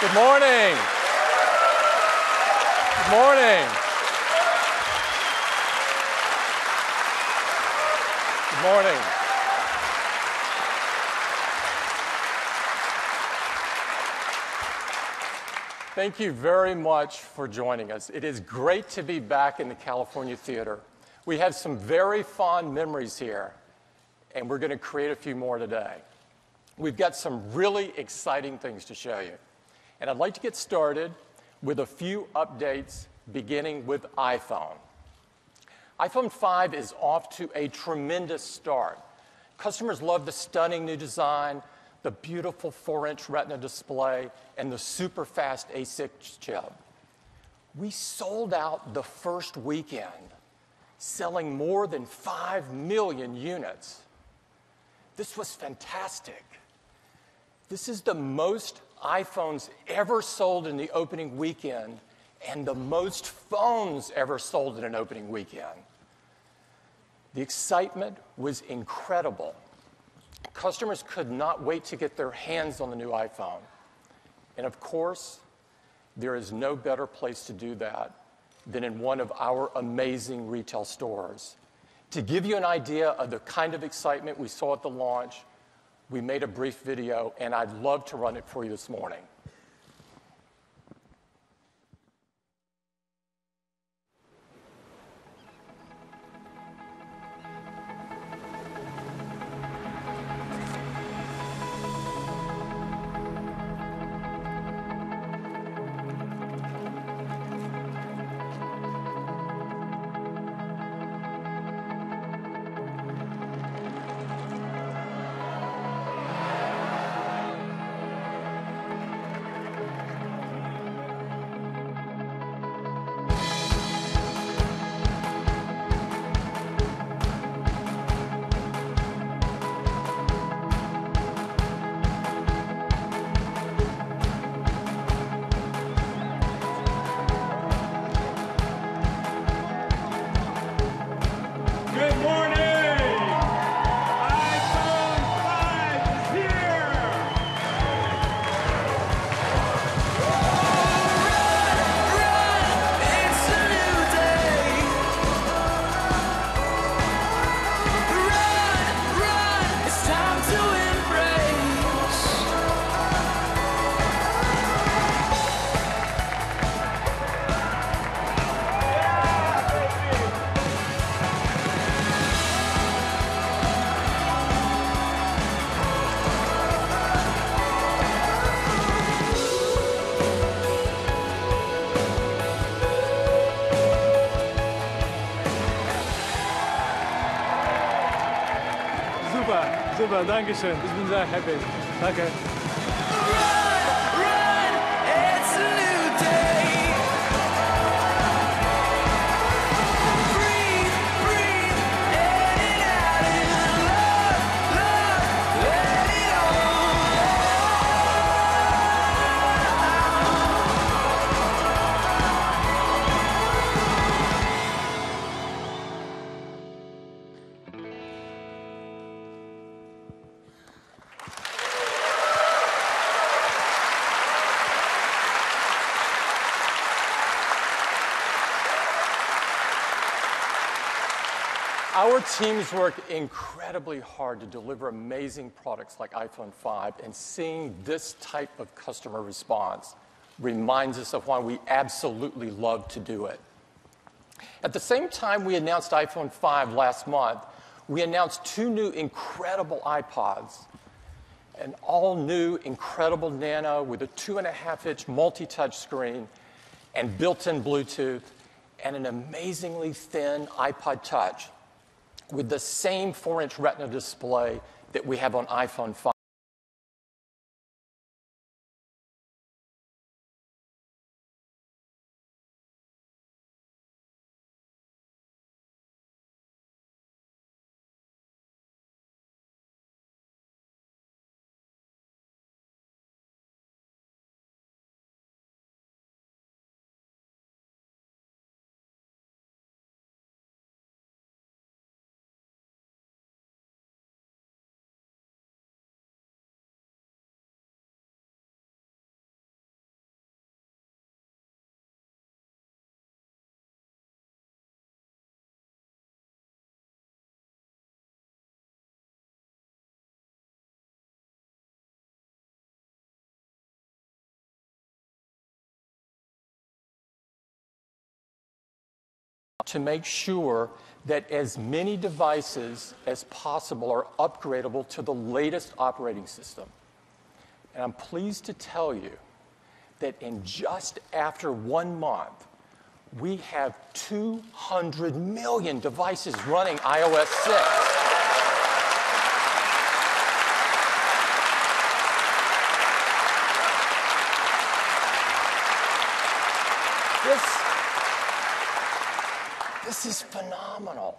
Good morning. Good morning. Good morning. Thank you very much for joining us. It is great to be back in the California Theater. We have some very fond memories here, and we're going to create a few more today. We've got some really exciting things to show you. And I'd like to get started with a few updates, beginning with iPhone. iPhone 5 is off to a tremendous start. Customers love the stunning new design, the beautiful 4-inch Retina display, and the super fast A6 chip. We sold out the first weekend, selling more than 5 million units. This was fantastic. This is the most iPhones ever sold in the opening weekend and the most phones ever sold in an opening weekend. The excitement was incredible. Customers could not wait to get their hands on the new iPhone. And of course, there is no better place to do that than in one of our amazing retail stores. To give you an idea of the kind of excitement we saw at the launch, we made a brief video, and I'd love to run it for you this morning. Super, danke schön. Ich bin sehr happy. Danke. Our teams work incredibly hard to deliver amazing products like iPhone 5, and seeing this type of customer response reminds us of why we absolutely love to do it. At the same time we announced iPhone 5 last month, we announced 2 new incredible iPods, an all-new incredible Nano with a 2.5-inch multi-touch screen and built-in Bluetooth, and an amazingly thin iPod Touch with the same 4-inch Retina display that we have on iPhone 5. to make sure that as many devices as possible are upgradable to the latest operating system. And I'm pleased to tell you that in just after 1 month, we have 200 million devices running iOS 6. This is phenomenal.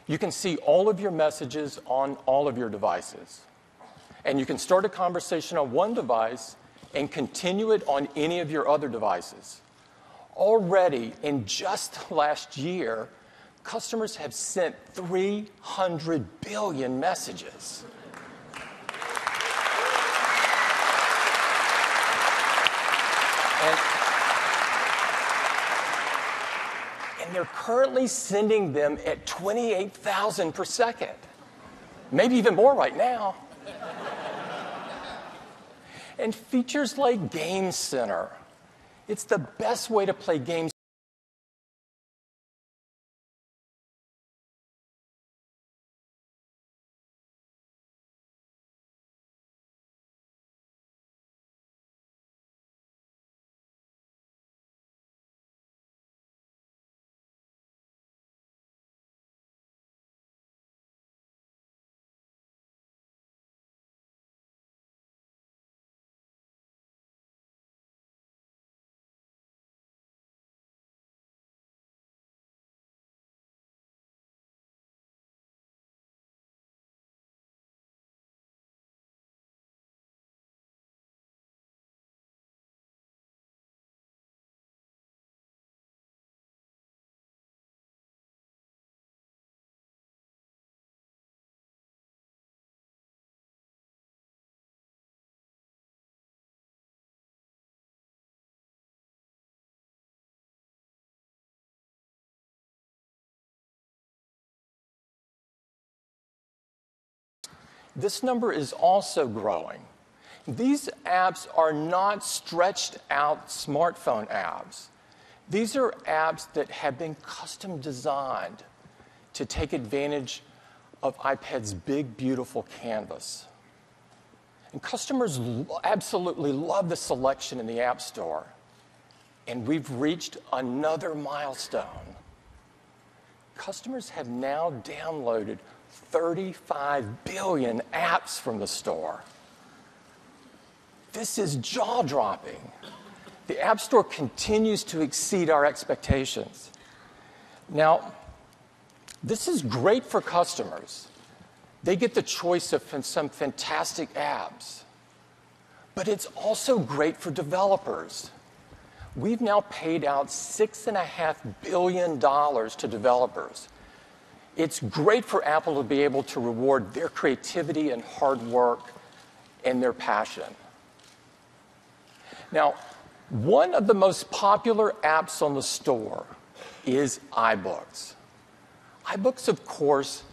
You can see all of your messages on all of your devices. And you can start a conversation on one device and continue it on any of your other devices. Already, in just last year, customers have sent 300 billion messages. And they're currently sending them at 28,000 per second. Maybe even more right now. And features like Game Center. It's the best way to play games. This number is also growing. These apps are not stretched out smartphone apps. These are apps that have been custom designed to take advantage of iPad's big, beautiful canvas. And customers absolutely love the selection in the App Store. And we've reached another milestone. Customers have now downloaded 35 billion apps from the store. This is jaw-dropping. The App Store continues to exceed our expectations. Now, this is great for customers. They get the choice of some fantastic apps. But it's also great for developers. We've now paid out $6.5 billion to developers. It's great for Apple to be able to reward their creativity and hard work and their passion. Now, one of the most popular apps on the store is iBooks. iBooks, of course,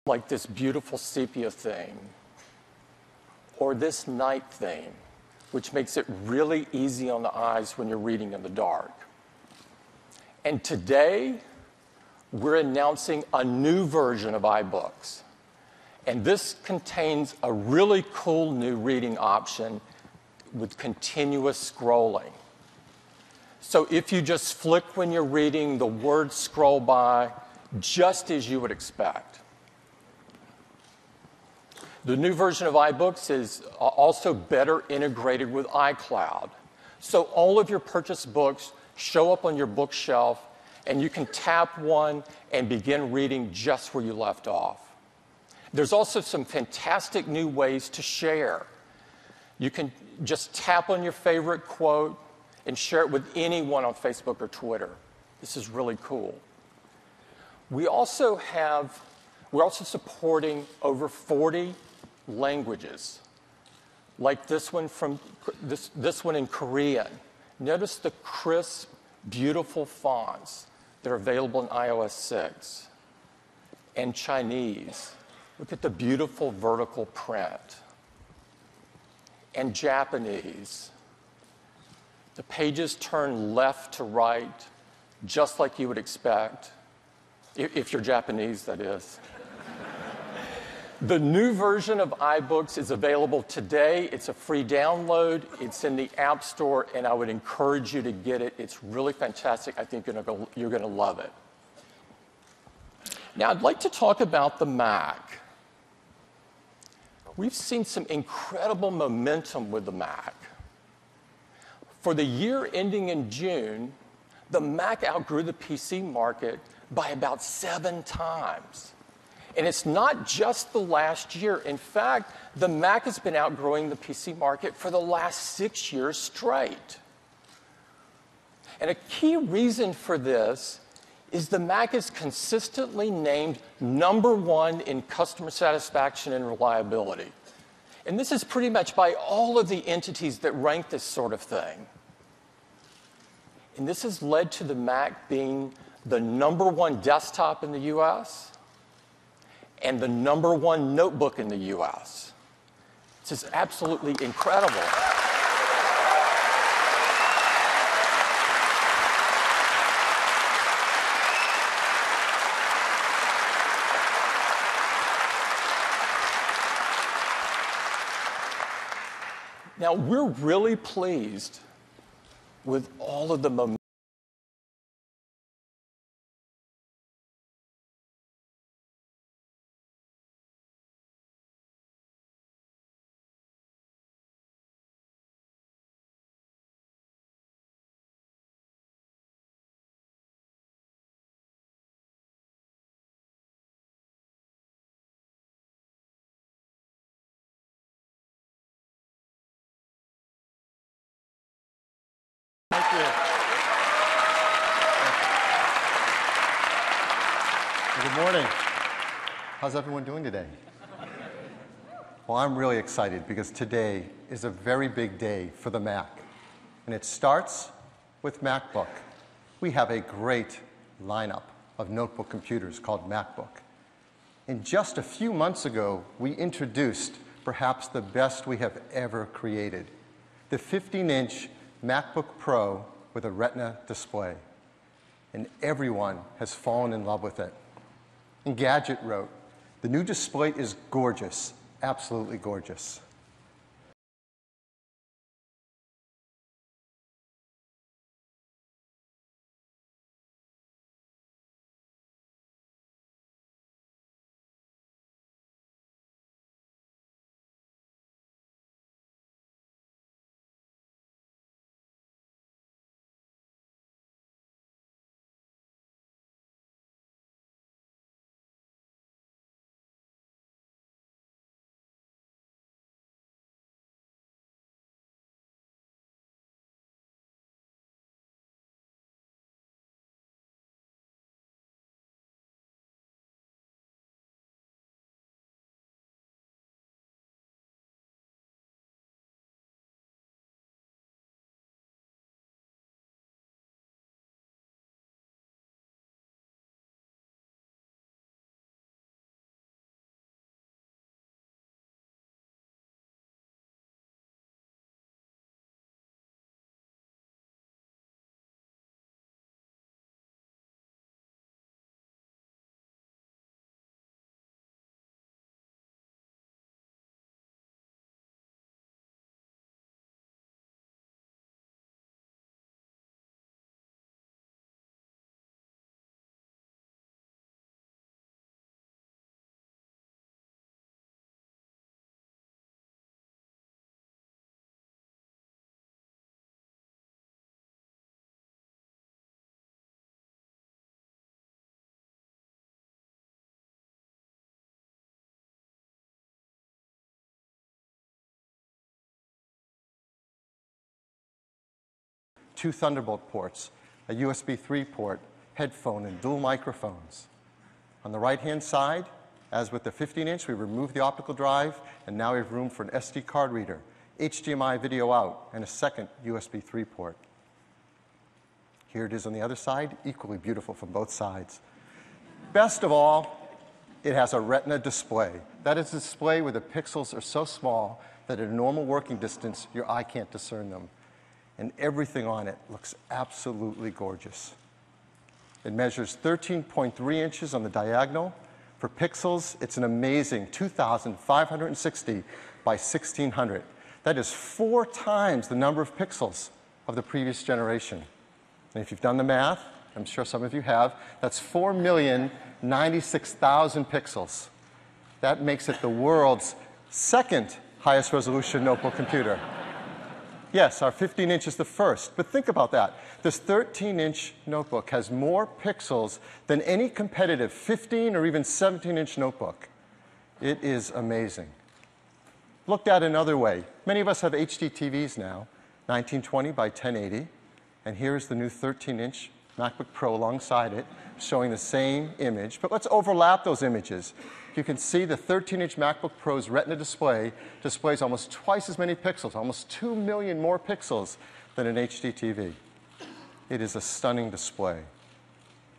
like this beautiful sepia theme or this night theme, which makes it really easy on the eyes when you're reading in the dark. And today, we're announcing a new version of iBooks. And this contains a really cool new reading option with continuous scrolling. So if you just flick when you're reading, the words scroll by just as you would expect. The new version of iBooks is also better integrated with iCloud. So all of your purchased books show up on your bookshelf, and you can tap one and begin reading just where you left off. There's also some fantastic new ways to share. You can just tap on your favorite quote and share it with anyone on Facebook or Twitter. This is really cool. We're also supporting over 40 languages, like this one in Korean. Notice the crisp, beautiful fonts that are available in iOS 6. And Chinese. Look at the beautiful vertical print. And Japanese. The pages turn left to right, just like you would expect, if you're Japanese, that is. The new version of iBooks is available today. It's a free download. It's in the App Store, and I would encourage you to get it. It's really fantastic. I think you're going to love it. Now, I'd like to talk about the Mac. We've seen some incredible momentum with the Mac. For the year ending in June, the Mac outgrew the PC market by about 7 times. And it's not just the last year. In fact, the Mac has been outgrowing the PC market for the last 6 years straight. And a key reason for this is the Mac is consistently named #1 in customer satisfaction and reliability. And this is pretty much by all of the entities that rank this sort of thing. And this has led to the Mac being the #1 desktop in the US and the #1 notebook in the US. This is absolutely incredible. Now, we're really pleased with all of the momentum. Thank you. Good morning. How's everyone doing today? Well, I'm really excited because today is a very big day for the Mac. And it starts with MacBook. We have a great lineup of notebook computers called MacBook. And just a few months ago, we introduced perhaps the best we have ever created, the 15-inch MacBook Pro with a Retina display. And everyone has fallen in love with it. Engadget wrote, "The new display is gorgeous, absolutely gorgeous." 2 Thunderbolt ports, a USB 3 port, headphone, and dual microphones. On the right-hand side, as with the 15-inch, we removed the optical drive, and now we have room for an SD card reader, HDMI video out, and a second USB 3 port. Here it is on the other side, equally beautiful from both sides. Best of all, it has a Retina display. That is a display where the pixels are so small that at a normal working distance, your eye can't discern them. And everything on it looks absolutely gorgeous. It measures 13.3 inches on the diagonal. For pixels, it's an amazing 2,560 by 1,600. That is 4 times the number of pixels of the previous generation. And if you've done the math, I'm sure some of you have, that's 4,096,000 pixels. That makes it the world's second highest resolution notebook computer. Yes, our 15-inch is the first, but think about that. This 13-inch notebook has more pixels than any competitive 15 or even 17-inch notebook. It is amazing. Looked at another way, many of us have HD TVs now, 1920 by 1080, and here's the new 13-inch MacBook Pro alongside it, showing the same image, but let's overlap those images. You can see the 13-inch MacBook Pro's Retina display displays almost twice as many pixels, almost 2 million more pixels than an HD TV. It is a stunning display.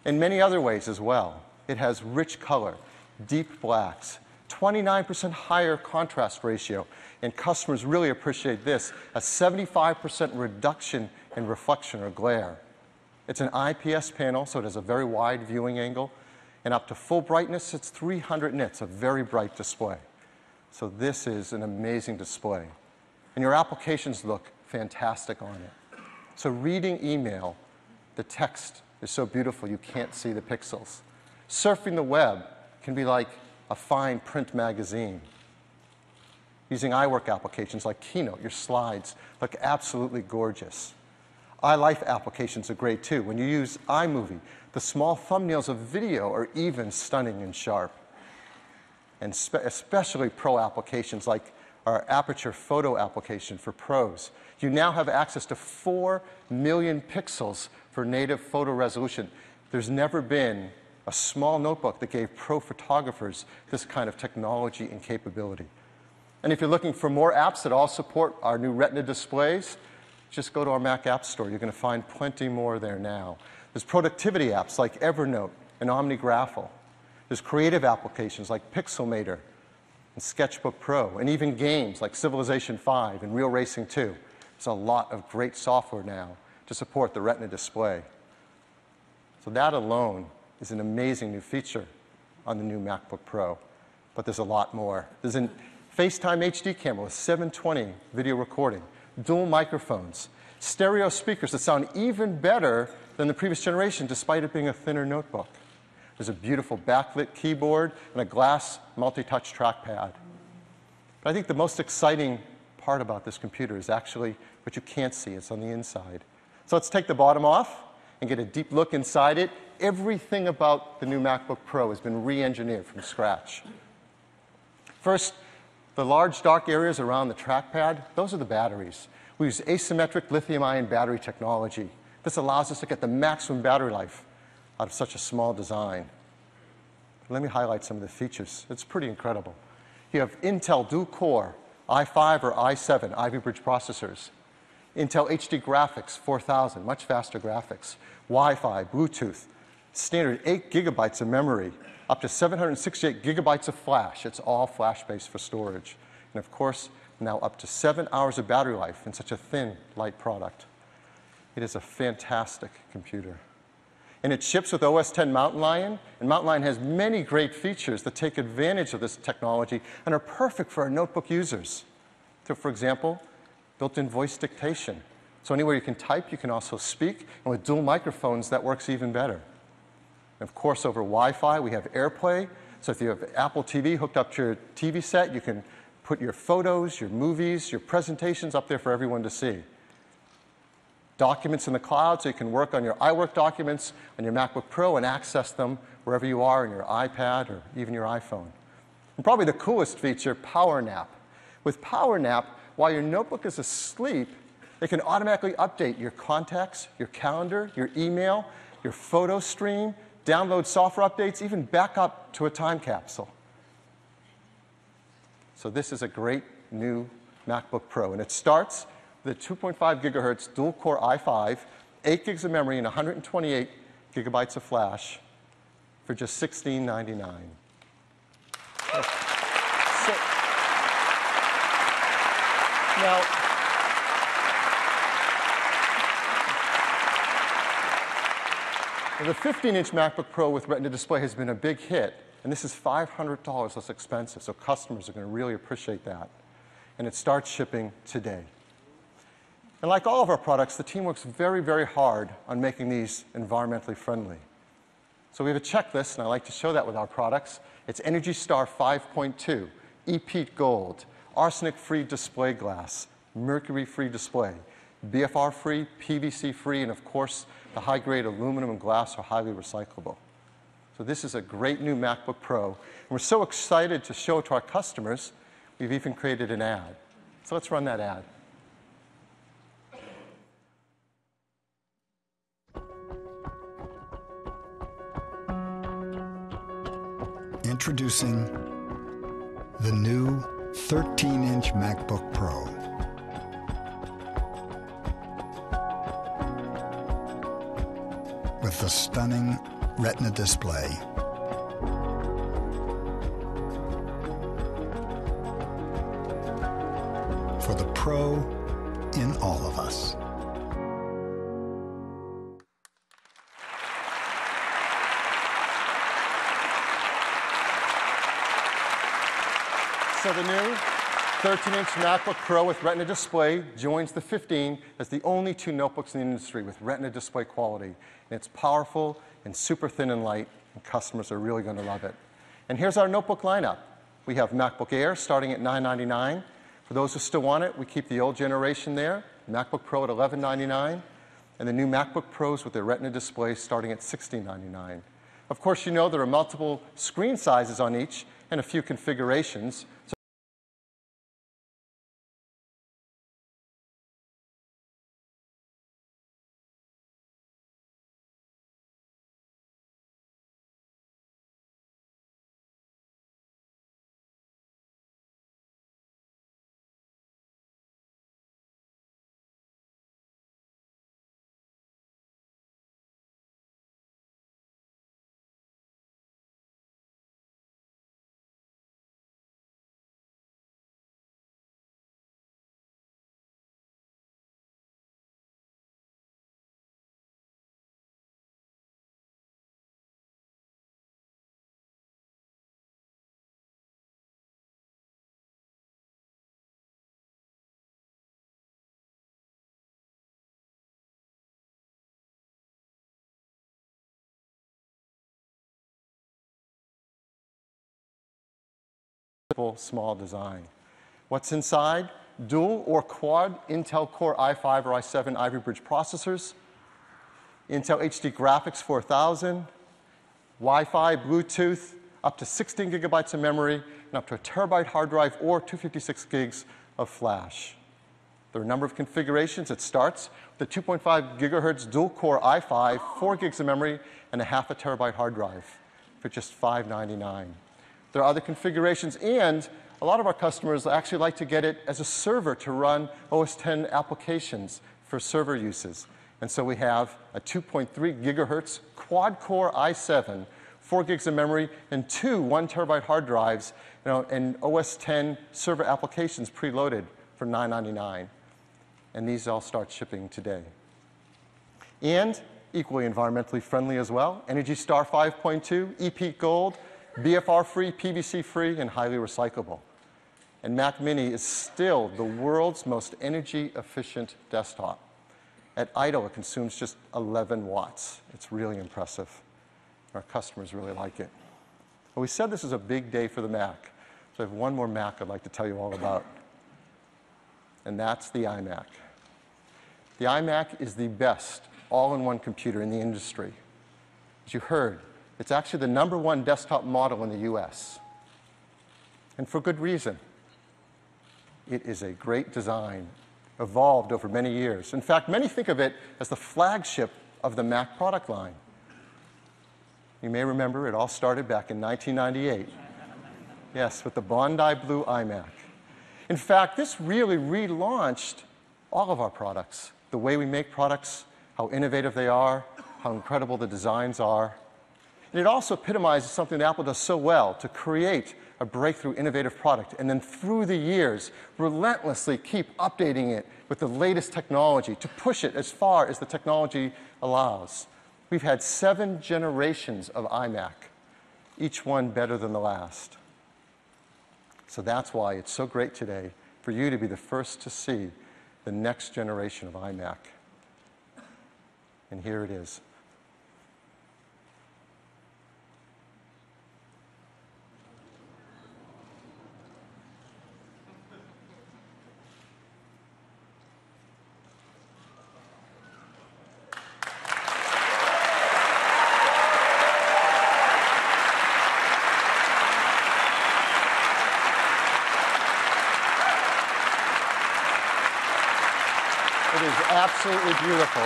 In many other ways as well, it has rich color, deep blacks, 29% higher contrast ratio, and customers really appreciate this, a 75% reduction in reflection or glare. It's an IPS panel, so it has a very wide viewing angle, and up to full brightness, it's 300 nits, a very bright display. So this is an amazing display. And your applications look fantastic on it. So reading email, the text is so beautiful you can't see the pixels. Surfing the web can be like a fine print magazine. Using iWork applications like Keynote, your slides look absolutely gorgeous. iLife applications are great too. When you use iMovie, the small thumbnails of video are even stunning and sharp. And especially pro applications like our Aperture photo application for pros. You now have access to 4 million pixels for native photo resolution. There's never been a small notebook that gave pro photographers this kind of technology and capability. And if you're looking for more apps that all support our new Retina displays, just go to our Mac App Store. You're going to find plenty more there now. There's productivity apps like Evernote and OmniGraffle. There's creative applications like Pixelmator and Sketchbook Pro, and even games like Civilization V and Real Racing 2. There's a lot of great software now to support the Retina display. So that alone is an amazing new feature on the new MacBook Pro. But there's a lot more. There's a FaceTime HD camera with 720 video recording, dual microphones, stereo speakers that sound even better than the previous generation despite it being a thinner notebook. There's a beautiful backlit keyboard and a glass multi-touch trackpad. But I think the most exciting part about this computer is actually what you can't see. It's on the inside. So let's take the bottom off and get a deep look inside it. Everything about the new MacBook Pro has been re-engineered from scratch. First, the large dark areas around the trackpad, those are the batteries. We use asymmetric lithium-ion battery technology. This allows us to get the maximum battery life out of such a small design. Let me highlight some of the features. It's pretty incredible. You have Intel dual-core i5 or i7 Ivy Bridge processors, Intel HD Graphics 4000, much faster graphics, Wi-Fi, Bluetooth, standard 8 gigabytes of memory, up to 768 gigabytes of flash. It's all flash-based for storage. And of course, now up to 7 hours of battery life in such a thin, light product. It is a fantastic computer. And it ships with OS X Mountain Lion, and Mountain Lion has many great features that take advantage of this technology and are perfect for our notebook users. So for example, built-in voice dictation. So anywhere you can type, you can also speak, and with dual microphones, that works even better. And of course, over Wi-Fi, we have AirPlay. So if you have Apple TV hooked up to your TV set, you can put your photos, your movies, your presentations up there for everyone to see. Documents in the cloud, so you can work on your iWork documents on your MacBook Pro and access them wherever you are on your iPad or even your iPhone. And probably the coolest feature, Power Nap. With Power Nap, while your notebook is asleep, It can automatically update your contacts, your calendar, your email, your photo stream, download software updates, even back up to a time capsule. So this is a great new MacBook Pro, and it starts with a 2.5 gigahertz dual-core i5, 8 gigs of memory, and 128 gigabytes of flash for just $16.99. Now, the 15-inch MacBook Pro with Retina display has been a big hit, and this is $500 less expensive, so customers are going to really appreciate that. And it starts shipping today. And like all of our products, the team works very, very hard on making these environmentally friendly. So we have a checklist, and I like to show that with our products. It's ENERGY STAR 5.2, EPEAT Gold, arsenic-free display glass, mercury-free display, BFR-free, PVC-free, and of course, the high-grade aluminum and glass are highly recyclable. So this is a great new MacBook Pro. And we're so excited to show it to our customers, we've even created an ad. So let's run that ad. Introducing the new 13-inch MacBook Pro. With the stunning Retina display. For the pro in all of us. So the new 13-inch MacBook Pro with Retina display joins the 15 as the only two notebooks in the industry with Retina display quality. And it's powerful and super thin and light, and customers are really going to love it. And here's our notebook lineup. We have MacBook Air starting at $999. For those who still want it, we keep the old generation there, MacBook Pro at $1199, and the new MacBook Pros with their Retina displays starting at $1699. Of course, you know there are multiple screen sizes on each and a few configurations. Small design. What's inside? Dual or quad Intel Core i5 or i7 Ivy Bridge processors, Intel HD Graphics 4000, Wi-Fi, Bluetooth, up to 16 gigabytes of memory, and up to a terabyte hard drive or 256 gigs of flash. There are a number of configurations. It starts with a 2.5 gigahertz dual-core i5, 4 gigs of memory, and a half a terabyte hard drive for just $599. There are other configurations, and a lot of our customers actually like to get it as a server to run OS X applications for server uses. And so we have a 2.3 gigahertz quad-core i7, 4 gigs of memory, and two 1 terabyte hard drives, and OS X server applications preloaded for $999. And these all start shipping today. And equally environmentally friendly as well, ENERGY STAR 5.2, EPEAT Gold, BFR-free, PVC-free, and highly recyclable. And Mac Mini is still the world's most energy-efficient desktop. At idle, it consumes just 11 watts. It's really impressive. Our customers really like it. Well, we said this is a big day for the Mac, so I have one more Mac I'd like to tell you all about, and that's the iMac. The iMac is the best all-in-one computer in the industry. As you heard, it's actually the #1 desktop model in the US. And for good reason. It is a great design evolved over many years. In fact, many think of it as the flagship of the Mac product line. You may remember it all started back in 1998. Yes, with the Bondi Blue iMac. In fact, this really relaunched all of our products, the way we make products, how innovative they are, how incredible the designs are. And it also epitomizes something that Apple does so well, to create a breakthrough innovative product, and then through the years, relentlessly keep updating it with the latest technology to push it as far as the technology allows. We've had 7 generations of iMac, each one better than the last. So that's why it's so great today for you to be the first to see the next generation of iMac. And here it is. It is absolutely beautiful.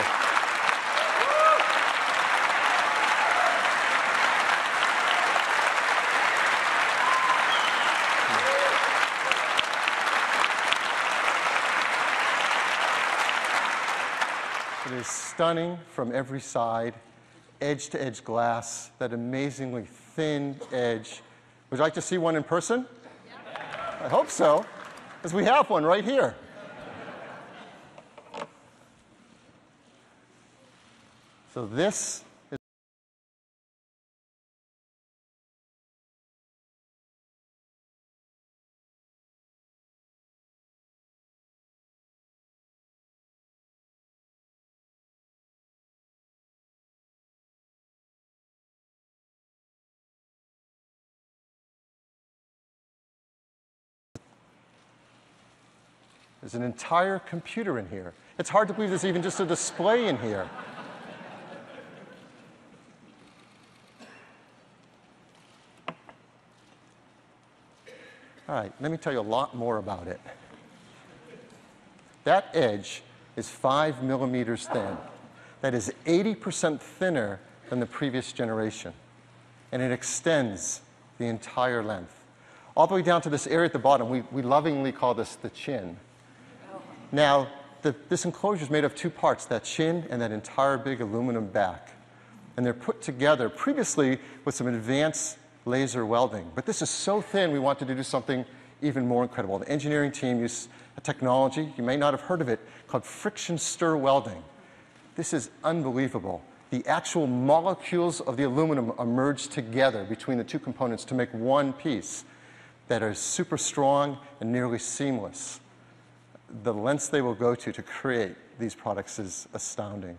It is stunning from every side, edge-to-edge glass, that amazingly thin edge. Would you like to see one in person? Yeah. I hope so, because we have one right here. So this is there's an entire computer in here. It's hard to believe there's even just a display in here. All right, let me tell you a lot more about it. That edge is 5 millimeters thin. That is 80% thinner than the previous generation. And it extends the entire length. All the way down to this area at the bottom, we lovingly call this the chin. Now, this enclosure is made of 2 parts, that chin and that entire big aluminum back. And they're put together previously with some advanced laser welding. But this is so thin, we wanted to do something even more incredible. The engineering team used a technology, you may not have heard of it, called friction stir welding. This is unbelievable. The actual molecules of the aluminum are merged together between the 2 components to make one piece that are super strong and nearly seamless. The lengths they will go to create these products is astounding.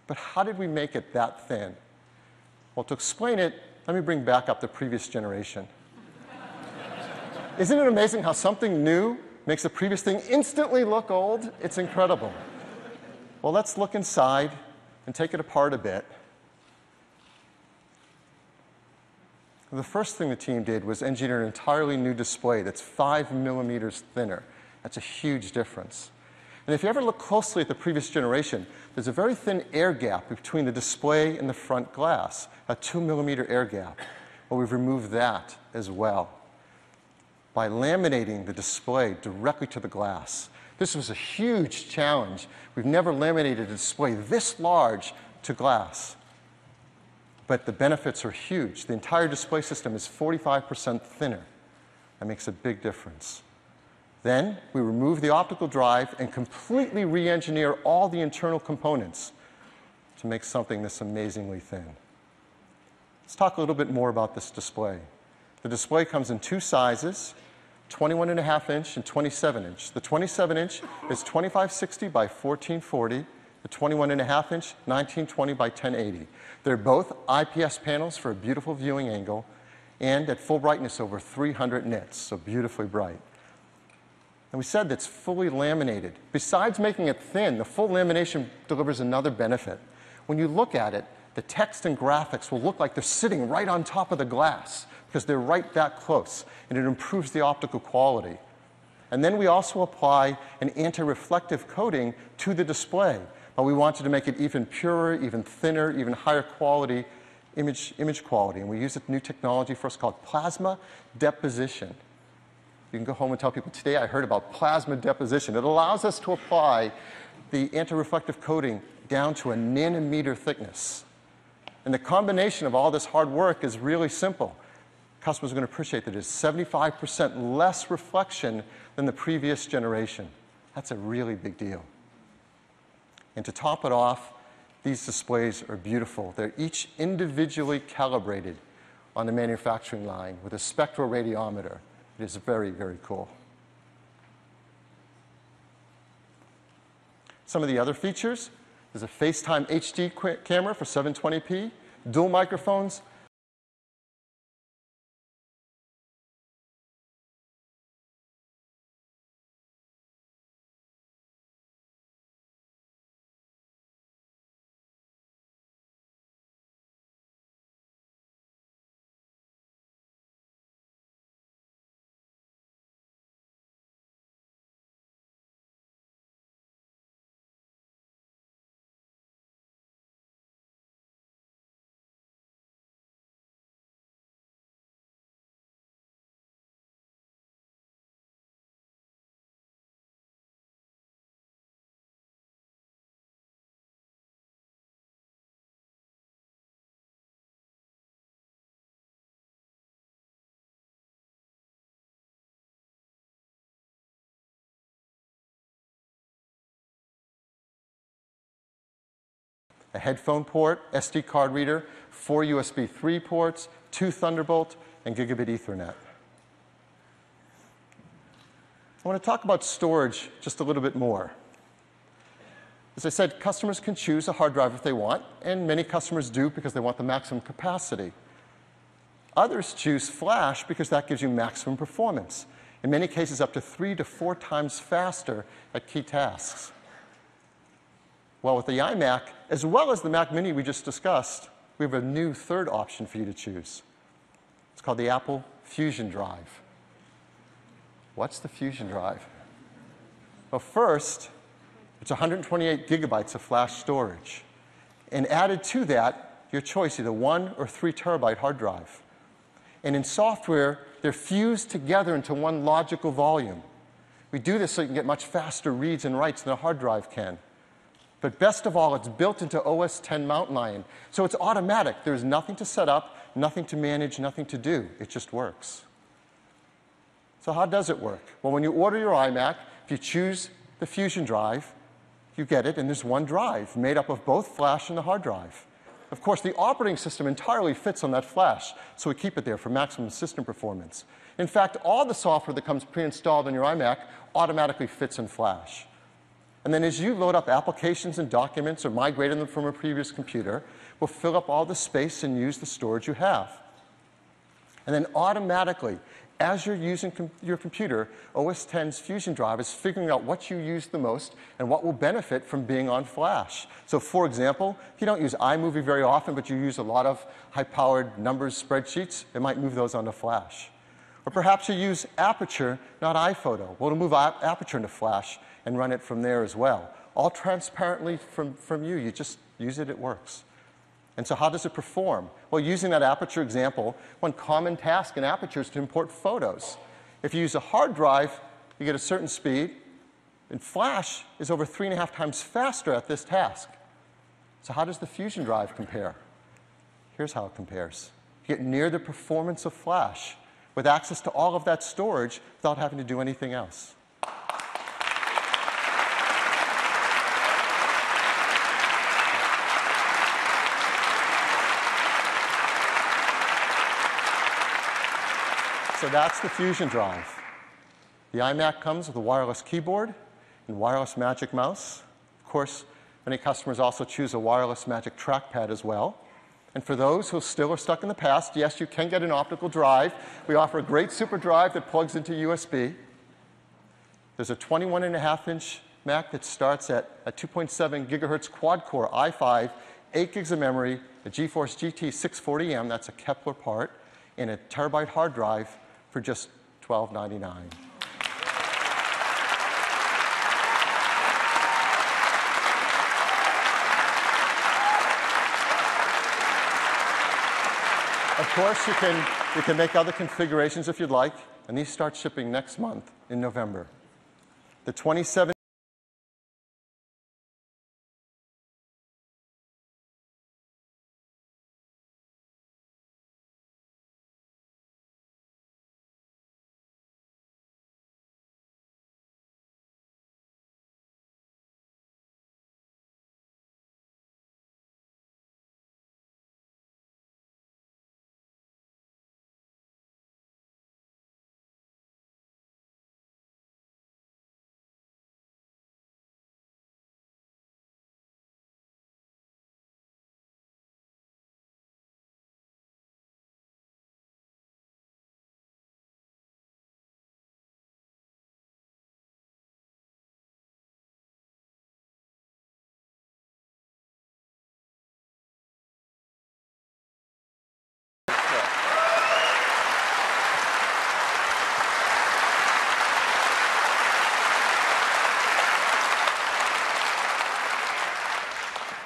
But how did we make it that thin? Well, to explain it, let me bring back up the previous generation. Isn't it amazing how something new makes the previous thing instantly look old? It's incredible. Well, let's look inside and take it apart a bit. The first thing the team did was engineer an entirely new display that's 5 millimeters thinner. That's a huge difference. And if you ever look closely at the previous generation, there's a very thin air gap between the display and the front glass, a 2 millimeter air gap. Well, we've removed that as well by laminating the display directly to the glass. This was a huge challenge. We've never laminated a display this large to glass. But the benefits are huge. The entire display system is 45% thinner. That makes a big difference. Then we remove the optical drive and completely re-engineer all the internal components to make something this amazingly thin. Let's talk a little bit more about this display. The display comes in 2 sizes, 21.5 inch and 27 inch. The 27 inch is 2560 by 1440. The 21.5 inch, 1920 by 1080. They're both IPS panels for a beautiful viewing angle and at full brightness over 300 nits, so beautifully bright. And we said that's fully laminated. Besides making it thin, the full lamination delivers another benefit. When you look at it, the text and graphics will look like they're sitting right on top of the glass because they're right that close, and it improves the optical quality. And then we also apply an anti-reflective coating to the display. But we wanted to make it even purer, even thinner, even higher quality image quality. And we used a new technology for us called plasma deposition. You can go home and tell people, today I heard about plasma deposition. It allows us to apply the anti-reflective coating down to a nanometer thickness. And the combination of all this hard work is really simple. Customers are going to appreciate that it's 75% less reflection than the previous generation. That's a really big deal. And to top it off, these displays are beautiful. They're each individually calibrated on the manufacturing line with a spectroradiometer. It is very, very cool. Some of the other features, there's a FaceTime HD camera for 720p, dual microphones, a headphone port, SD card reader, 4 USB 3 ports, 2 Thunderbolt, and gigabit Ethernet. I want to talk about storage just a little bit more. As I said, customers can choose a hard drive if they want, and many customers do because they want the maximum capacity. Others choose flash because that gives you maximum performance, in many cases up to 3 to 4 times faster at key tasks. Well, with the iMac, as well as the Mac Mini we just discussed, we have a new third option for you to choose. It's called the Apple Fusion Drive. What's the Fusion Drive? Well, first, it's 128 gigabytes of flash storage. And added to that, your choice, either 1 or 3 terabyte hard drive. And in software, they're fused together into one logical volume. We do this so you can get much faster reads and writes than a hard drive can. But best of all, it's built into OS X Mountain Lion. So it's automatic. There's nothing to set up, nothing to manage, nothing to do. It just works. So how does it work? Well, when you order your iMac, if you choose the Fusion Drive, you get it, and there's one drive made up of both flash and the hard drive. Of course, the operating system entirely fits on that flash, so we keep it there for maximum system performance. In fact, all the software that comes pre-installed on your iMac automatically fits in flash. And then as you load up applications and documents or migrate them from a previous computer, we'll fill up all the space and use the storage you have. And then automatically, as you're using your computer, OS X's Fusion Drive is figuring out what you use the most and what will benefit from being on flash. So for example, if you don't use iMovie very often, but you use a lot of high-powered numbers spreadsheets, it might move those onto flash. Or perhaps you use Aperture, not iPhoto. Well, it'll move Aperture into flash and run it from there as well. All transparently from you. You just use it, it works. And so how does it perform? Well, using that Aperture example, one common task in Aperture is to import photos. If you use a hard drive, you get a certain speed, and Flash is over 3.5 times faster at this task. So how does the Fusion Drive compare? Here's how it compares. You get near the performance of Flash with access to all of that storage without having to do anything else. So that's the Fusion Drive. The iMac comes with a wireless keyboard and wireless Magic Mouse. Of course, many customers also choose a wireless Magic Trackpad as well. And for those who still are stuck in the past, yes, you can get an optical drive. We offer a great super drive that plugs into USB. There's a 21.5-inch Mac that starts at a 2.7 gigahertz quad-core i5, 8 gigs of memory, a GeForce GT 640M, that's a Kepler part, and a terabyte hard drive for just $12.99. course, you can make other configurations if you'd like, and these start shipping next month in November. The 27.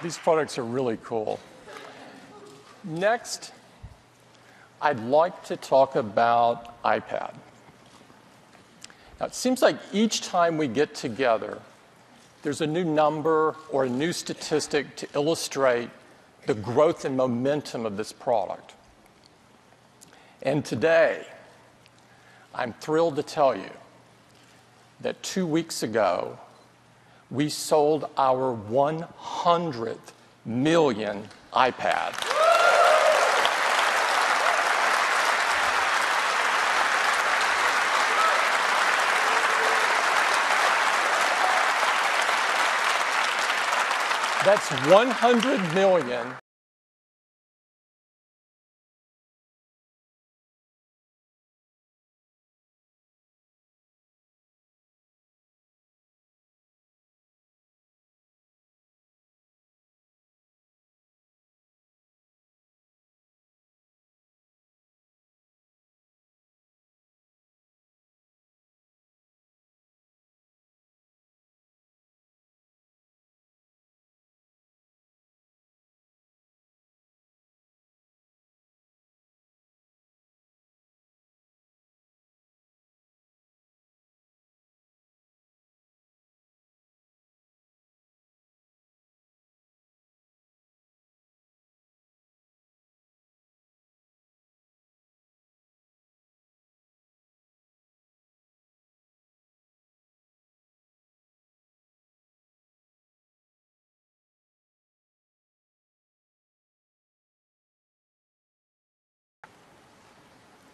These products are really cool. Next, I'd like to talk about iPad. Now, it seems like each time we get together, there's a new number or a new statistic to illustrate the growth and momentum of this product. And today, I'm thrilled to tell you that 2 weeks ago, we sold our 100th million iPad. That's 100 million.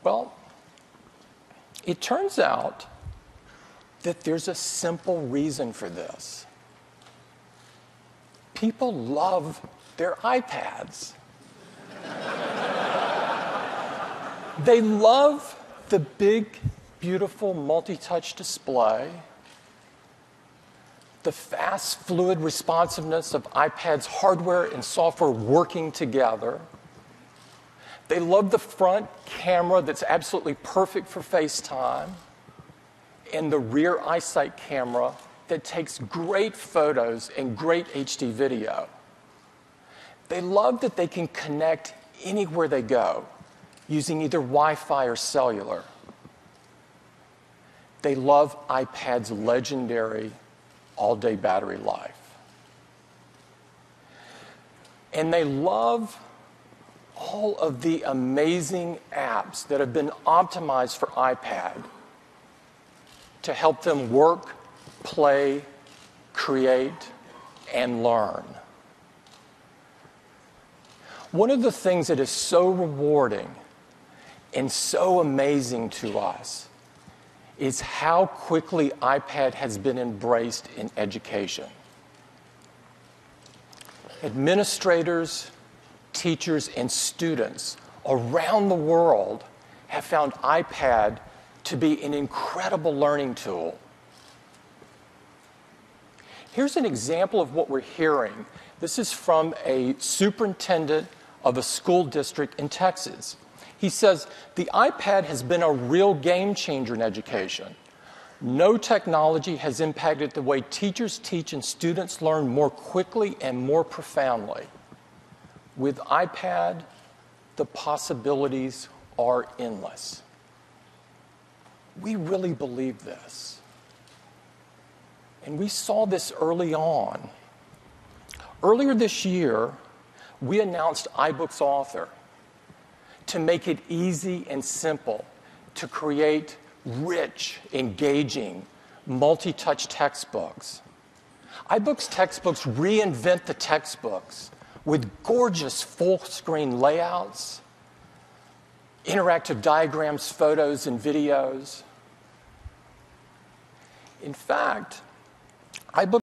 Well, it turns out that there's a simple reason for this. People love their iPads. They love the big, beautiful multi-touch display, the fast, fluid responsiveness of iPad's hardware and software working together. They love the front camera that's absolutely perfect for FaceTime, and the rear iSight camera that takes great photos and great HD video. They love that they can connect anywhere they go using either Wi-Fi or cellular. They love iPad's legendary all-day battery life. And they love all of the amazing apps that have been optimized for iPad to help them work, play, create, and learn. One of the things that is so rewarding and so amazing to us is how quickly iPad has been embraced in education. Administrators, teachers, and students around the world have found iPad to be an incredible learning tool. Here's an example of what we're hearing. This is from a superintendent of a school district in Texas. He says, "The iPad has been a real game changer in education. No technology has impacted the way teachers teach and students learn more quickly and more profoundly. With iPad, the possibilities are endless. We really believe this. And we saw this early on. Earlier this year, we announced iBooks Author to make it easy and simple to create rich, engaging, multi-touch textbooks. iBooks textbooks reinvent the textbooks with gorgeous full-screen layouts, interactive diagrams, photos, and videos. In fact, iBooks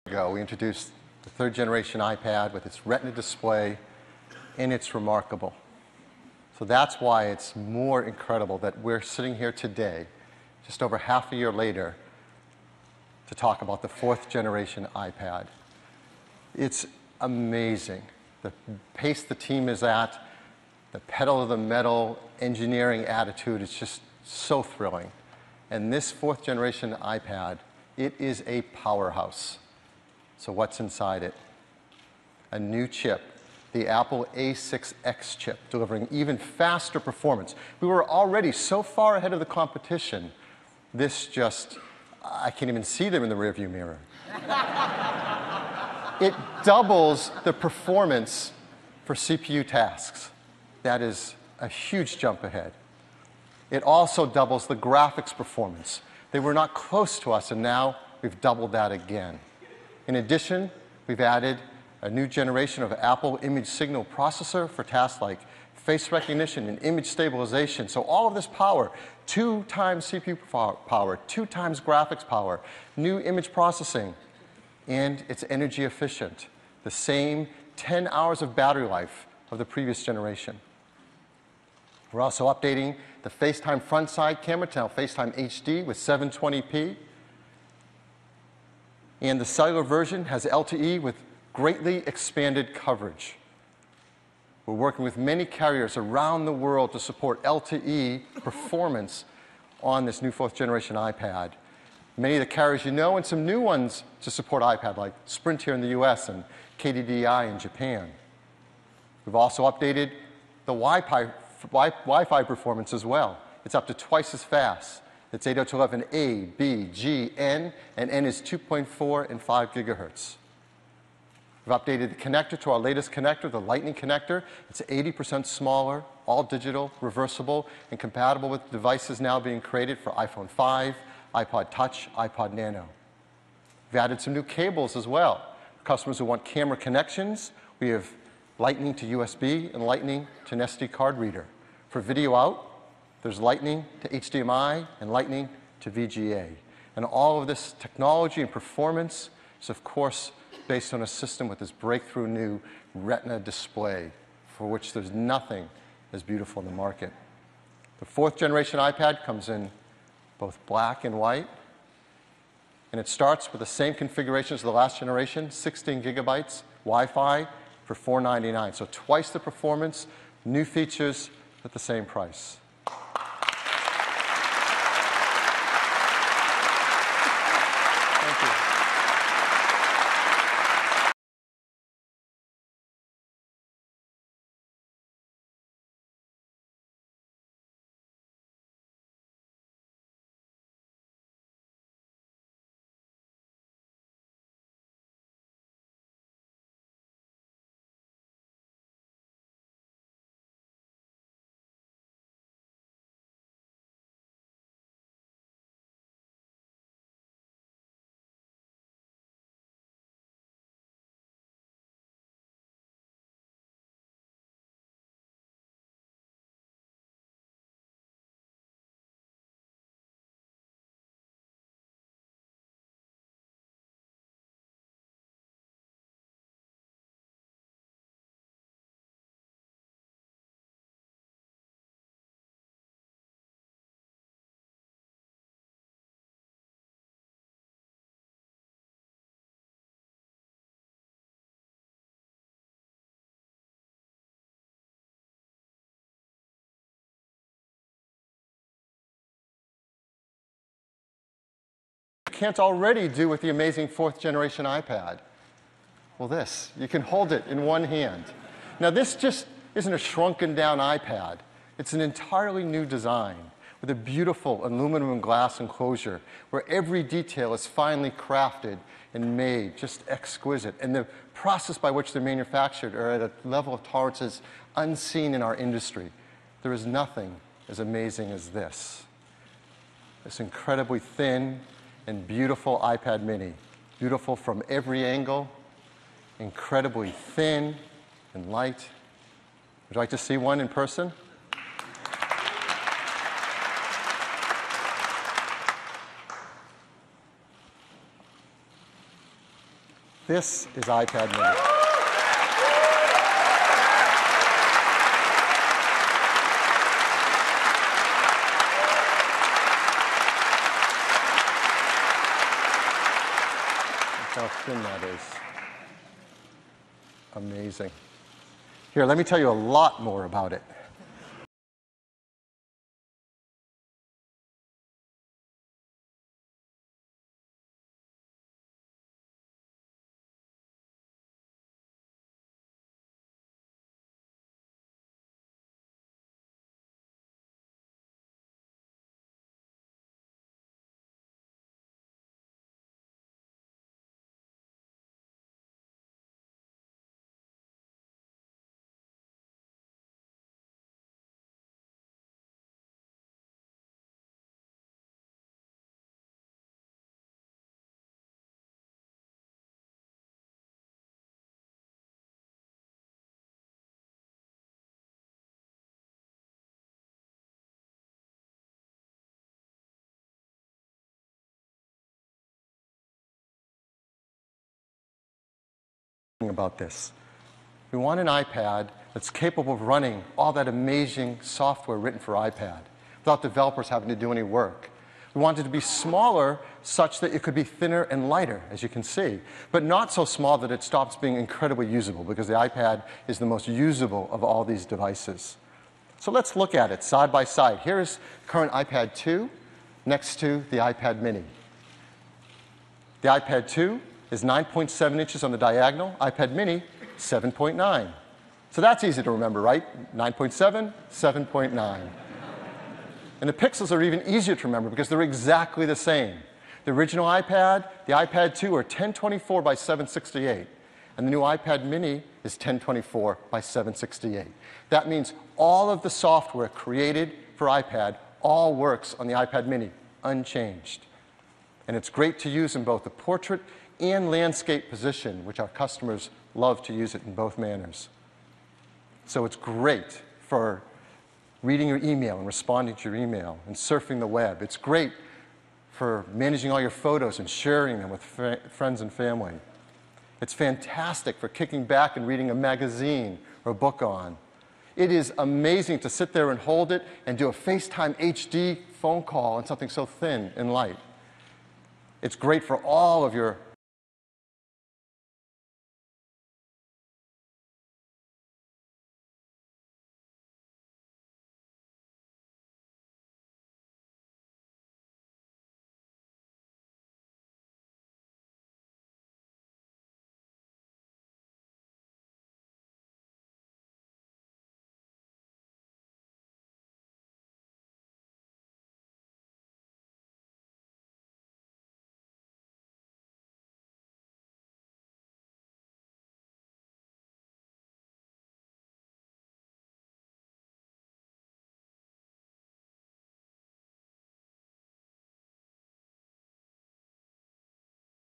ago, we introduced the third generation iPad with its Retina display, and it's remarkable. So that's why it's more incredible that we're sitting here today, just over half a year later, to talk about the fourth generation iPad. It's amazing the pace the team is at, the pedal to the metal engineering attitude. It's just so thrilling. And this fourth generation iPad, it is a powerhouse. So what's inside it? A new chip, the Apple A6X chip, delivering even faster performance. We were already so far ahead of the competition, I can't even see them in the rearview mirror. It doubles the performance for CPU tasks. That is a huge jump ahead. It also doubles the graphics performance. They were not close to us, and now we've doubled that again. In addition, we've added a new generation of Apple image signal processor for tasks like face recognition and image stabilization. So all of this power, 2 times CPU power, 2 times graphics power, new image processing, and it's energy efficient. The same 10 hours of battery life of the previous generation. We're also updating the FaceTime front side camera to now FaceTime HD with 720p. And the cellular version has LTE with greatly expanded coverage. We're working with many carriers around the world to support LTE performance on this new 4th generation iPad. Many of the carriers you know, and some new ones to support iPad, like Sprint here in the US and KDDI in Japan. We've also updated the Wi-Fi performance as well. It's up to twice as fast. It's 802.11a, b, g, n, and n is 2.4 and 5 gigahertz. We've updated the connector to our latest connector, the Lightning connector. It's 80% smaller, all digital, reversible, and compatible with devices now being created for iPhone 5, iPod Touch, iPod Nano. We've added some new cables as well. For customers who want camera connections, we have Lightning to USB and Lightning to an SD card reader. For video out, there's Lightning to HDMI and Lightning to VGA. And all of this technology and performance is, of course, based on a system with this breakthrough new Retina display, for which there's nothing as beautiful in the market. The 4th generation iPad comes in both black and white, and it starts with the same configuration as the last generation, 16 gigabytes, Wi-Fi for $499. So twice the performance, new features at the same price. Thank you. Can't already do with the amazing 4th generation iPad? Well, this, you can hold it in one hand. Now, this just isn't a shrunken down iPad. It's an entirely new design with a beautiful aluminum and glass enclosure where every detail is finely crafted and made, just exquisite. And the process by which they're manufactured are at a level of tolerances unseen in our industry. There is nothing as amazing as this. This incredibly thin and beautiful iPad mini. Beautiful from every angle, incredibly thin and light. Would you like to see one in person? This is iPad mini. How thin that is. Amazing. Here, let me tell you a lot more about it. thinking about this. We want an iPad that's capable of running all that amazing software written for iPad without developers having to do any work. We want it to be smaller such that it could be thinner and lighter, as you can see, but not so small that it stops being incredibly usable, because the iPad is the most usable of all these devices. So let's look at it side by side. Here's current iPad 2 next to the iPad mini. The iPad 2 is 9.7 inches on the diagonal, iPad mini 7.9. So that's easy to remember, right? 9.7, 7.9. And the pixels are even easier to remember because they're exactly the same. The original iPad, the iPad 2 are 1024 by 768. And the new iPad mini is 1024 by 768. That means all of the software created for iPad all works on the iPad mini, unchanged. And it's great to use in both the portrait and landscape position, which our customers love to use it in both manners. So it's great for reading your email and responding to your email and surfing the web. It's great for managing all your photos and sharing them with friends and family. It's fantastic for kicking back and reading a magazine or a book on. It is amazing to sit there and hold it and do a FaceTime HD phone call on something so thin and light. It's great for all of your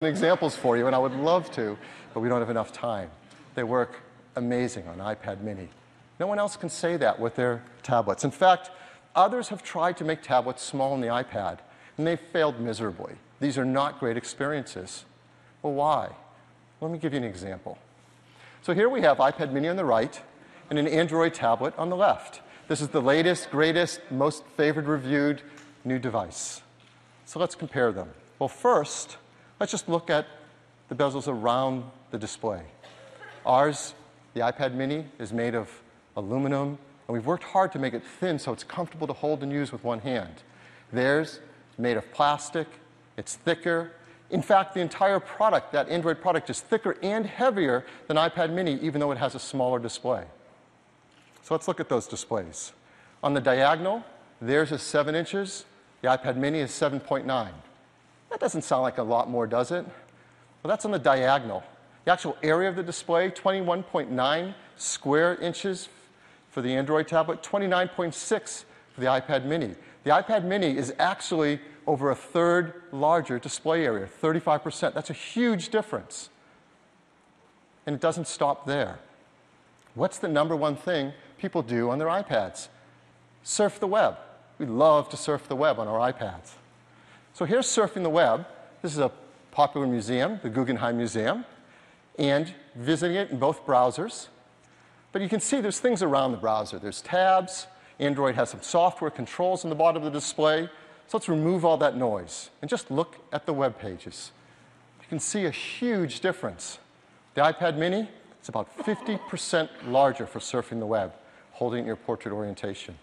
examples for you, and I would love to, but we don't have enough time. They work amazing on iPad mini. No one else can say that with their tablets. In fact, others have tried to make tablets small on the iPad, and they've failed miserably. These are not great experiences. Well, why? Let me give you an example. So here we have iPad mini on the right and an Android tablet on the left. This is the latest, greatest, most favored, reviewed new device. So let's compare them. Well, first, let's just look at the bezels around the display. Ours, the iPad mini, is made of aluminum, and we've worked hard to make it thin so it's comfortable to hold and use with one hand. Theirs, made of plastic, it's thicker. In fact, the entire product, that Android product, is thicker and heavier than iPad mini, even though it has a smaller display. So let's look at those displays. On the diagonal, theirs is 7 inches, the iPad mini is 7.9. That doesn't sound like a lot more, does it? Well, that's on the diagonal. The actual area of the display, 21.9 square inches for the Android tablet, 29.6 for the iPad mini. The iPad mini is actually over a third larger display area, 35%. That's a huge difference. And it doesn't stop there. What's the number one thing people do on their iPads? Surf the web. We love to surf the web on our iPads. So here's surfing the web. This is a popular museum, the Guggenheim Museum, and visiting it in both browsers. But you can see there's things around the browser. There's tabs. Android has some software controls on the bottom of the display. So let's remove all that noise and just look at the web pages. You can see a huge difference. The iPad mini is about 50% larger for surfing the web, holding it in your portrait orientation.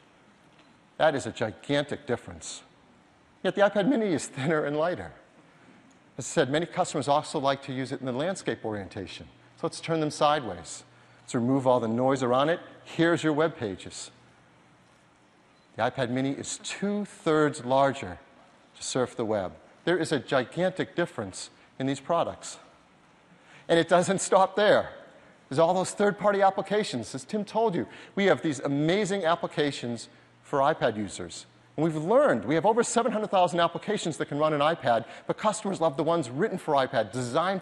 That is a gigantic difference. Yet the iPad mini is thinner and lighter. As I said, many customers also like to use it in the landscape orientation. So let's turn them sideways. Let's remove all the noise around it. Here's your web pages. The iPad mini is 2/3 larger to surf the web. There is a gigantic difference in these products. And it doesn't stop there. There's all those third-party applications. As Tim told you, we have these amazing applications for iPad users. And we've learned, we have over 700,000 applications that can run an iPad, but customers love the ones written for iPad, designed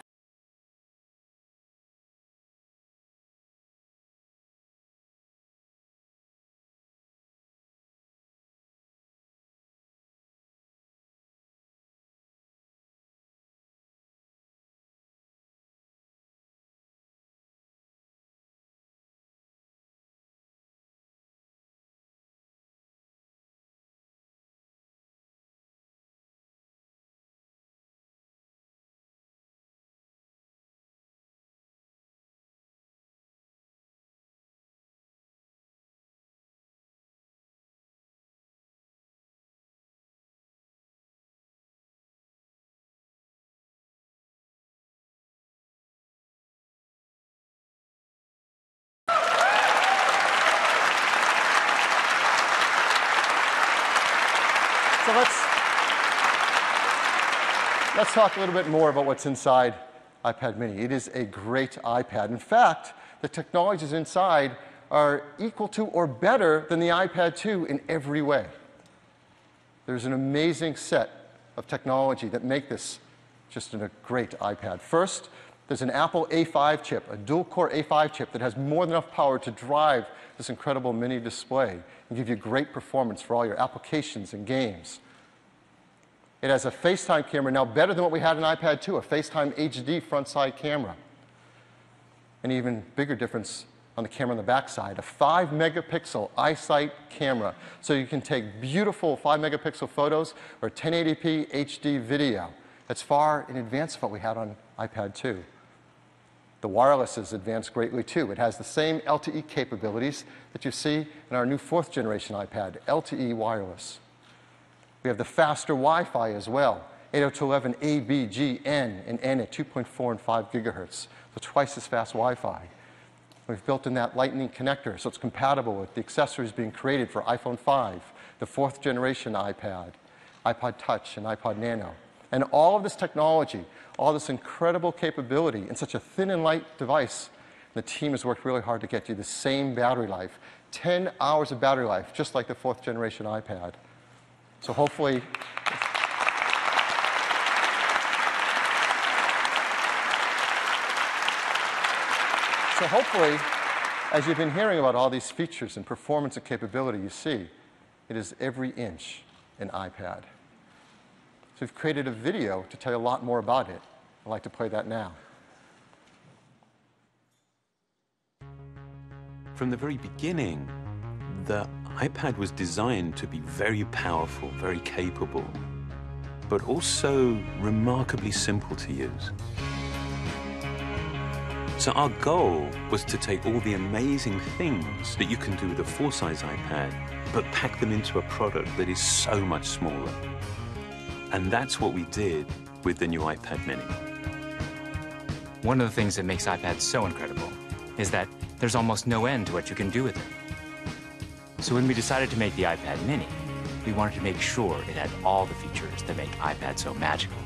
So let's talk a little bit more about what's inside iPad mini. It is a great iPad. In fact, the technologies inside are equal to or better than the iPad 2 in every way. There's an amazing set of technology that make this just a great iPad. First, there's an Apple A5 chip, a dual-core A5 chip that has more than enough power to drive this incredible mini display and give you great performance for all your applications and games. It has a FaceTime camera, now better than what we had in iPad 2, a FaceTime HD front-side camera. An even bigger difference on the camera on the back side, a 5-megapixel iSight camera, so you can take beautiful 5-megapixel photos or 1080p HD video. That's far in advance of what we had on iPad 2. The wireless is advanced greatly too. It has the same LTE capabilities that you see in our new 4th generation iPad, LTE wireless. We have the faster Wi-Fi as well, 802.11 A, B, G, N, and N at 2.4 and 5 gigahertz, so twice as fast Wi-Fi. We've built in that Lightning connector, so it's compatible with the accessories being created for iPhone 5, the 4th generation iPad, iPod Touch, and iPod Nano. And all of this technology, all this incredible capability in such a thin and light device, the team has worked really hard to get you the same battery life, 10 hours of battery life, just like the 4th generation iPad. So hopefully, as you've been hearing about all these features and performance and capability, you see, it is every inch an iPad. So we've created a video to tell you a lot more about it. I'd like to play that now. From the very beginning, the iPad was designed to be very powerful, very capable, but also remarkably simple to use. So our goal was to take all the amazing things that you can do with a full-size iPad, but pack them into a product that is so much smaller. And that's what we did with the new iPad mini. One of the things that makes iPads so incredible is that there's almost no end to what you can do with it. So when we decided to make the iPad mini, we wanted to make sure it had all the features that make iPad so magical.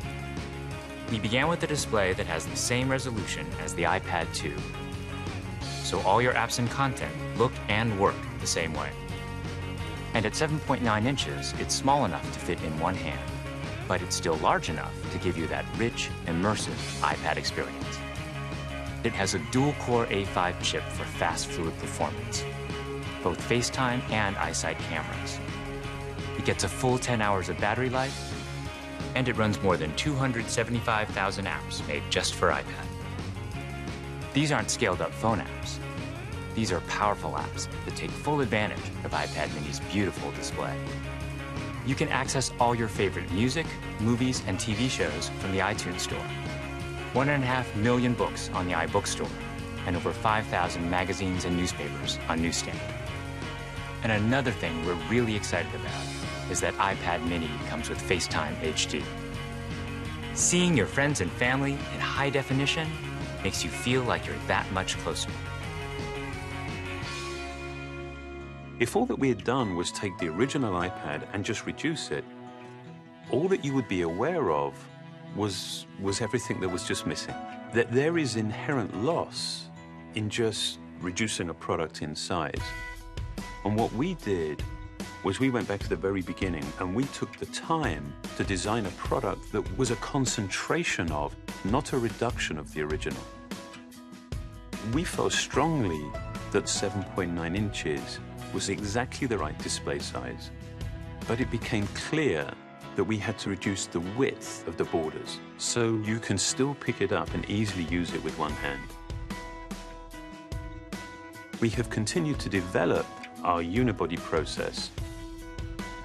We began with a display that has the same resolution as the iPad 2. So all your apps and content look and work the same way. And at 7.9 inches, it's small enough to fit in one hand, but it's still large enough to give you that rich, immersive iPad experience. It has a dual-core A5 chip for fast, fluid performance, both FaceTime and iSight cameras. It gets a full 10 hours of battery life, and it runs more than 275,000 apps made just for iPad. These aren't scaled-up phone apps. These are powerful apps that take full advantage of iPad mini's beautiful display. You can access all your favorite music, movies, and TV shows from the iTunes Store. 1.5 million books on the iBookstore, and over 5,000 magazines and newspapers on Newsstand. And another thing we're really excited about is that iPad mini comes with FaceTime HD. Seeing your friends and family in high definition makes you feel like you're that much closer. If all that we had done was take the original iPad and just reduce it, all that you would be aware of was everything that was just missing. That there is inherent loss in just reducing a product in size. And what we did was we went back to the very beginning and we took the time to design a product that was a concentration of, not a reduction of the original. We felt strongly that 7.9 inches was exactly the right display size, but it became clear that we had to reduce the width of the borders so you can still pick it up and easily use it with one hand. We have continued to develop our unibody process.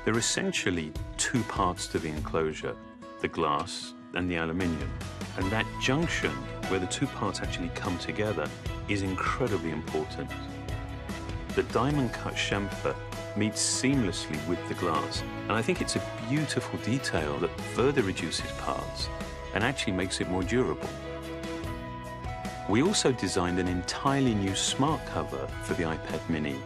There are essentially two parts to the enclosure, the glass and the aluminium. And that junction, where the two parts actually come together, is incredibly important. The diamond-cut chamfer meets seamlessly with the glass, and I think it's a beautiful detail that further reduces parts and actually makes it more durable. We also designed an entirely new smart cover for the iPad mini.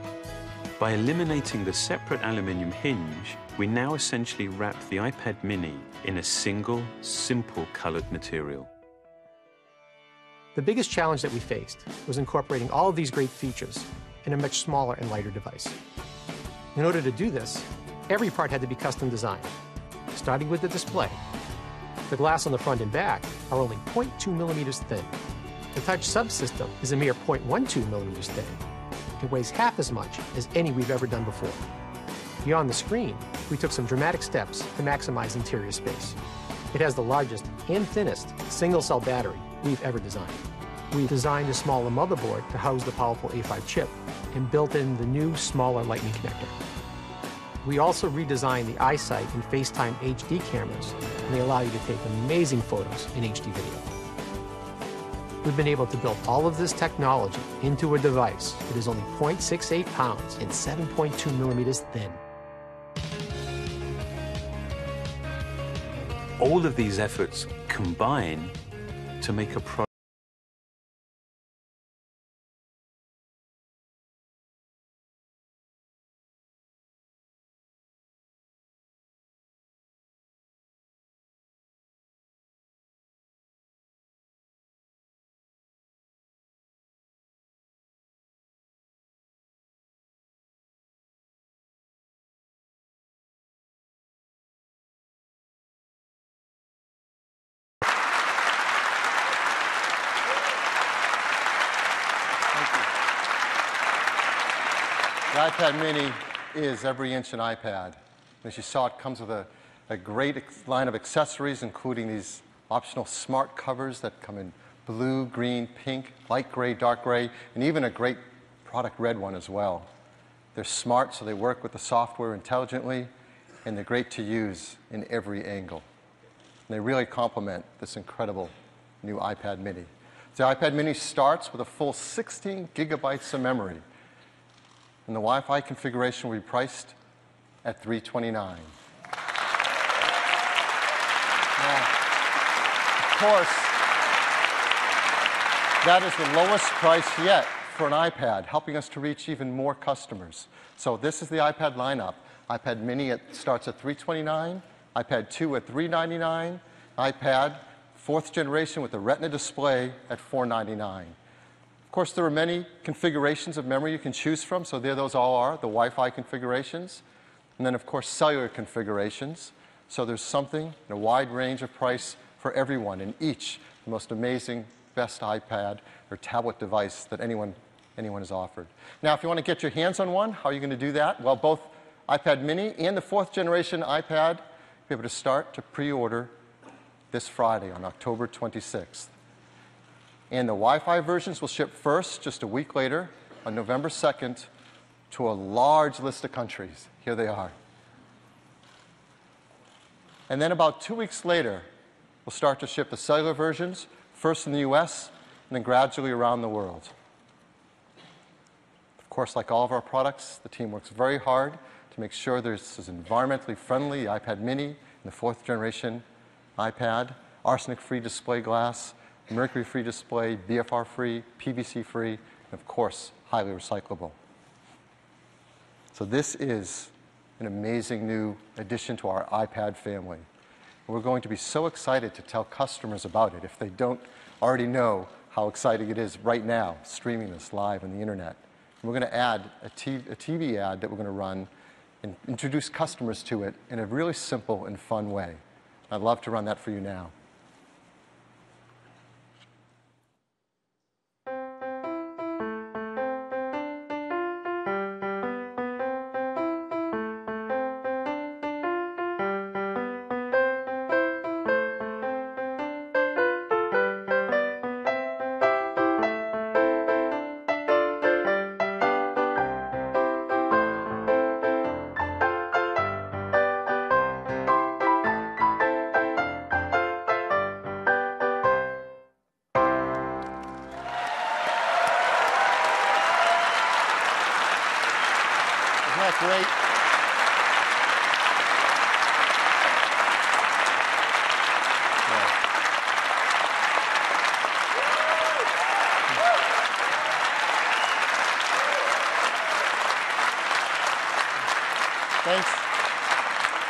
By eliminating the separate aluminium hinge, we now essentially wrap the iPad mini in a single, simple colored material. The biggest challenge that we faced was incorporating all of these great features in a much smaller and lighter device. In order to do this, every part had to be custom designed, starting with the display. The glass on the front and back are only 0.2 millimeters thin. The touch subsystem is a mere 0.12 millimeters thin. It weighs half as much as any we've ever done before. Beyond the screen, we took some dramatic steps to maximize interior space. It has the largest and thinnest single-cell battery we've ever designed. We designed a smaller motherboard to house the powerful A5 chip and built in the new, smaller Lightning connector. We also redesigned the iSight and FaceTime HD cameras, and they allow you to take amazing photos in HD video. We've been able to build all of this technology into a device that is only 0.68 pounds and 7.2 millimeters thin. All of these efforts combine to make a product. The iPad mini is every inch an iPad. As you saw, it comes with a great line of accessories, including these optional smart covers that come in blue, green, pink, light gray, dark gray, and even a great product red one as well. They're smart, so they work with the software intelligently, and they're great to use in every angle. And they really complement this incredible new iPad mini. The iPad mini starts with a full 16 gigabytes of memory, and the Wi-Fi configuration will be priced at $329. Now, of course, that is the lowest price yet for an iPad, helping us to reach even more customers. So this is the iPad lineup. iPad mini starts at $329, iPad 2 at $399, iPad 4th generation with the Retina display at $499. Of course, there are many configurations of memory you can choose from, so there those all are, the Wi-Fi configurations. And then, of course, cellular configurations. So there's something in a wide range of price for everyone in each, the most amazing, best iPad or tablet device that anyone has offered. Now, if you want to get your hands on one, how are you going to do that? Well, both iPad mini and the 4th generation iPad, you'll be able to start to pre-order this Friday on October 26th. And the Wi-Fi versions will ship first, just a week later, on November 2nd, to a large list of countries. Here they are. And then about 2 weeks later, we'll start to ship the cellular versions, first in the US, and then gradually around the world. Of course, like all of our products, the team works very hard to make sure this is environmentally friendly, the iPad mini and the 4th generation iPad, arsenic-free display glass, mercury-free display, BFR-free, PVC-free, and of course, highly recyclable. So this is an amazing new addition to our iPad family. And we're going to be so excited to tell customers about it if they don't already know how exciting it is right now, streaming this live on the internet. And we're going to add a TV ad that we're going to run and introduce customers to it in a really simple and fun way. I'd love to run that for you now.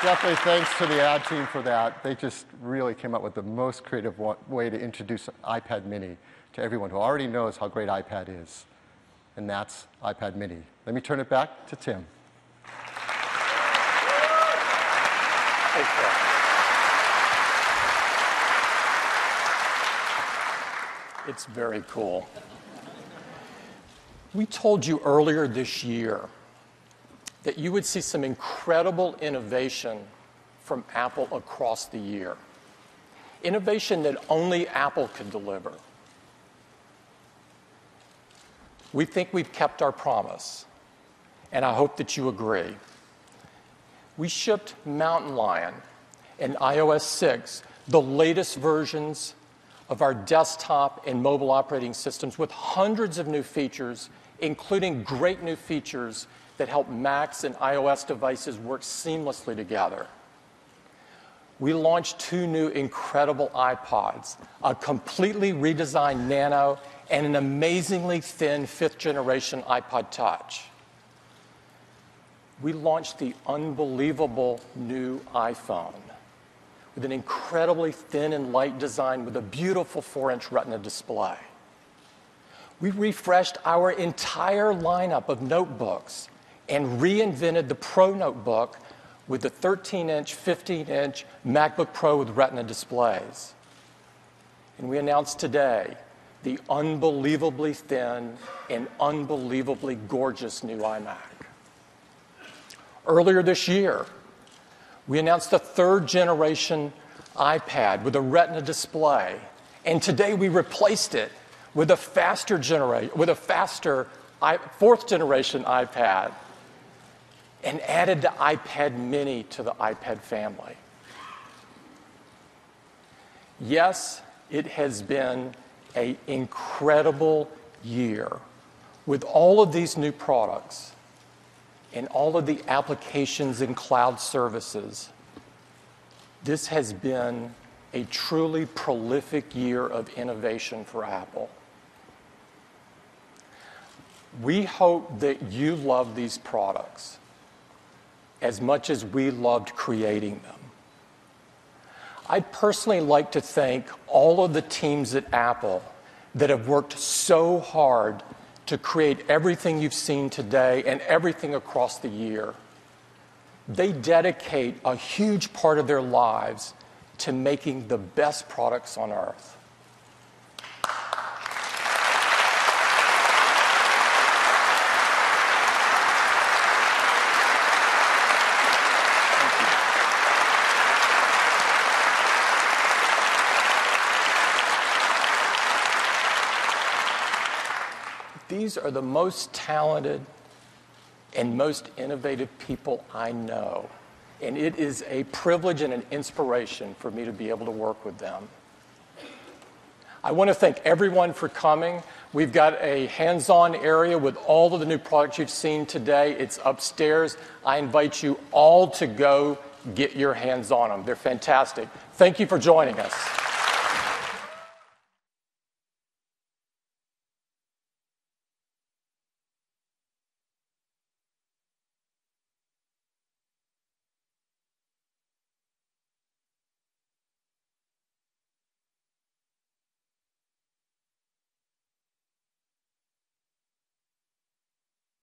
Definitely thanks to the ad team for that. They just really came up with the most creative way to introduce iPad mini to everyone who already knows how great iPad is. And that's iPad mini. Let me turn it back to Tim. Thanks, Phil. It's very cool. We told you earlier this year that you would see some incredible innovation from Apple across the year. Innovation that only Apple could deliver. We think we've kept our promise, and I hope that you agree. We shipped Mountain Lion and iOS 6, the latest versions of our desktop and mobile operating systems with hundreds of new features, including great new features that help Macs and iOS devices work seamlessly together. We launched 2 new incredible iPods, a completely redesigned Nano and an amazingly thin 5th generation iPod Touch. We launched the unbelievable new iPhone with an incredibly thin and light design with a beautiful 4-inch Retina display. We refreshed our entire lineup of notebooks and reinvented the Pro Notebook with the 13-inch, 15-inch MacBook Pro with Retina displays. And we announced today the unbelievably thin and unbelievably gorgeous new iMac. Earlier this year, we announced the 3rd generation iPad with a Retina display, and today we replaced it with a faster 4th generation iPad and added the iPad mini to the iPad family. Yes, it has been an incredible year with all of these new products and all of the applications and cloud services. This has been a truly prolific year of innovation for Apple. We hope that you love these products as much as we loved creating them. I'd personally like to thank all of the teams at Apple that have worked so hard to create everything you've seen today and everything across the year. They dedicate a huge part of their lives to making the best products on earth. These are the most talented and most innovative people I know. And it is a privilege and an inspiration for me to be able to work with them. I want to thank everyone for coming. We've got a hands-on area with all of the new products you've seen today. It's upstairs. I invite you all to go get your hands on them. They're fantastic. Thank you for joining us.